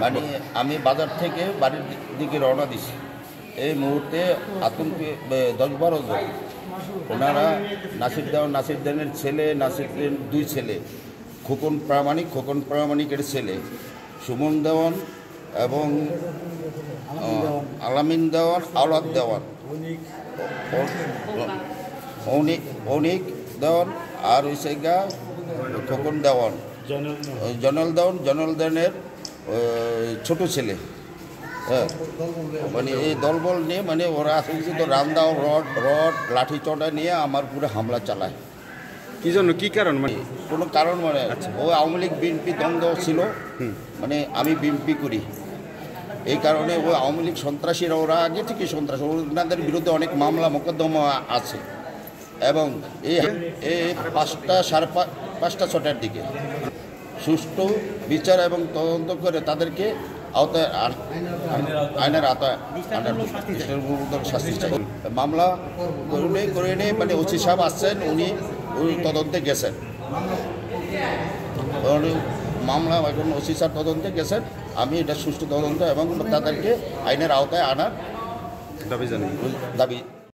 মানে আমি বাজার থেকে বাড়ির দিকে রওনা দিছি। এই মুহূর্তে আতঙ্কে 10-12 জন, ওনারা নাসির দেওয়ানের ছেলে, নাসিরের 2 ছেলে, খোকন প্রামাণিকের ছেলে, সুমন দেওয়ান এবং আলামিন দেওয়ান, আওলাদ দেওয়ান, অনিক দেওয়ান, আর হইছে গা খোকন দেওয়ান, জনল দেওয়ানের ছোট ছেলে। হ্যাঁ, মানে এই দলবল নিয়ে মানে ওরা আসলে তো রামদাও রড লাঠি চটা নিয়ে আমার পুরো হামলা চালায়। কি জন্য, কি কারণ? মানে কোনো কারণ মানে ও আওয়ামী লীগ বিএনপি দ্বন্দ্ব ছিল, মানে আমি বিএনপি করি, এই কারণে ও আওয়ামী লীগ সন্ত্রাসীরা, ওরা আগে থেকে সন্ত্রাসী, ওনাদের বিরুদ্ধে অনেক মামলা মোকদ্দমা আছে। এবং এই 5টা-6টার দিকে সুষ্ঠু বিচার এবং তদন্ত করে তাদেরকে আওতায় আইনের আওতায় আনার শাস্তি চাই। মামলা করে নিয়ে মানে ওসি সাহেব আসছেন, উনি তদন্তে গেছেন, মামলা এখন ওসি সাহেব তদন্তে গেছেন। আমি এটা সুষ্ঠু তদন্ত এবং তাদেরকে আইনের আওতায় আনার দাবি